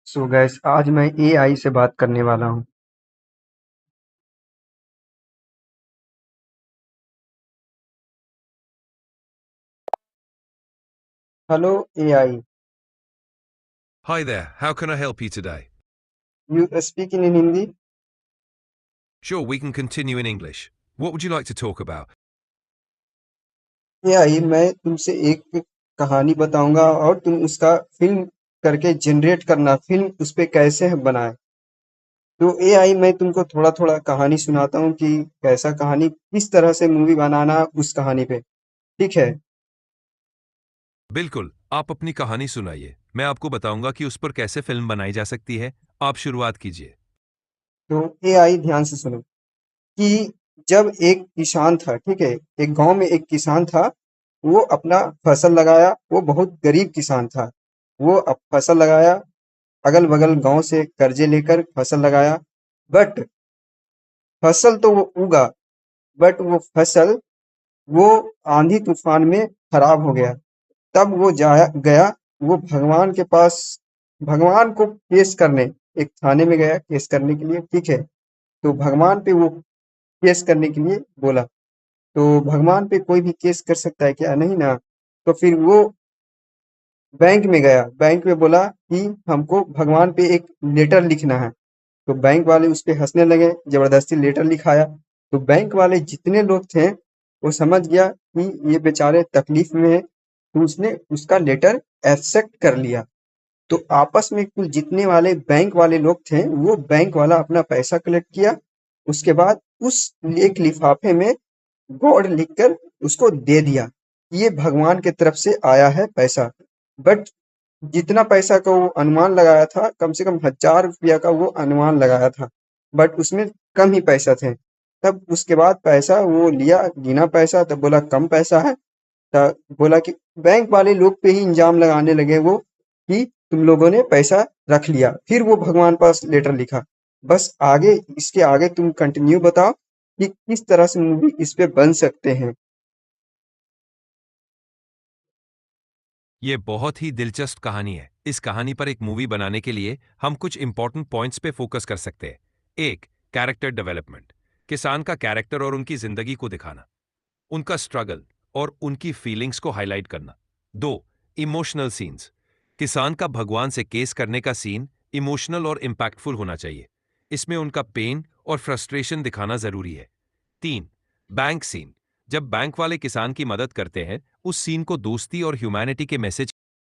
सो gas आज मैं AI से बात करने वाला हूँ। Hello AI. Hi there, how can I help you today? You speak in Hindi. Sure, we can continue in English. What would you like to talk about? AI मैं तुमसे एक कहानी बताऊंगा और तुम उसका फिल्म करके जनरेट करना, फिल्म उस पे कैसे बनाए। तो एआई मैं तुमको थोड़ा थोड़ा कहानी सुनाता हूँ कि कैसा कहानी किस तरह से मूवी बनाना उस कहानी पे। ठीक है। बिल्कुल, आप अपनी कहानी सुनाइए। मैं आपको बताऊंगा कि उस पर कैसे फिल्म बनाई जा सकती है। आप शुरुआत कीजिए। तो एआई ध्यान से सुनो कि जब एक किसान था, ठीक है, एक गांव में एक किसान था। वो अपना फसल लगाया, वो बहुत गरीब किसान था। वो फसल लगाया, अगल बगल गांव से कर्जे लेकर फसल लगाया। बट फसल तो वो उगा, बट वो फसल वो आंधी तूफान में खराब हो गया। तब वो जाया गया, वो भगवान के पास, भगवान को केस करने, एक थाने में गया केस करने के लिए। ठीक है। तो भगवान पे वो केस करने के लिए बोला। तो भगवान पे कोई भी केस कर सकता है क्या? नहीं ना। तो फिर वो बैंक में गया, बैंक में बोला कि हमको भगवान पे एक लेटर लिखना है। तो बैंक वाले उस पे हंसने लगे, जबरदस्ती लेटर लिखाया। तो बैंक वाले जितने लोग थे, वो समझ गया कि ये बेचारे तकलीफ में है, तो उसने उसका लेटर एक्सेप्ट कर लिया। तो आपस में कुल जितने वाले बैंक वाले लोग थे, वो बैंक वाला अपना पैसा कलेक्ट किया। उसके बाद उस एक लिफाफे में गॉड लिखकर उसको दे दिया। ये भगवान की तरफ से आया है पैसा। बट जितना पैसा का वो अनुमान लगाया था, कम से कम 1000 रुपया का वो अनुमान लगाया था। बट उसमें कम ही पैसा थे। तब उसके बाद पैसा वो लिया, गिना पैसा, तब बोला कम पैसा है। तब बोला कि बैंक वाले लोग पे ही इंजाम लगाने लगे वो कि तुम लोगों ने पैसा रख लिया। फिर वो भगवान पास लेटर लिखा। बस आगे, इसके आगे तुम कंटिन्यू बताओ कि किस तरह से मूवी इस पे बन सकते हैं। ये बहुत ही दिलचस्प कहानी है। इस कहानी पर एक मूवी बनाने के लिए हम कुछ इंपॉर्टेंट पॉइंट्स पे फोकस कर सकते हैं। एक, कैरेक्टर डेवलपमेंट। किसान का कैरेक्टर और उनकी जिंदगी को दिखाना। उनका स्ट्रगल और उनकी फीलिंग्स को हाईलाइट करना। दो, इमोशनल सीन्स। किसान का भगवान से केस करने का सीन इमोशनल और इम्पैक्टफुल होना चाहिए। इसमें उनका पेन और फ्रस्ट्रेशन दिखाना जरूरी है। तीन, बैंक सीन। जब बैंक वाले किसान की मदद करते हैं, उस सीन को दोस्ती और ह्यूमैनिटी के मैसेज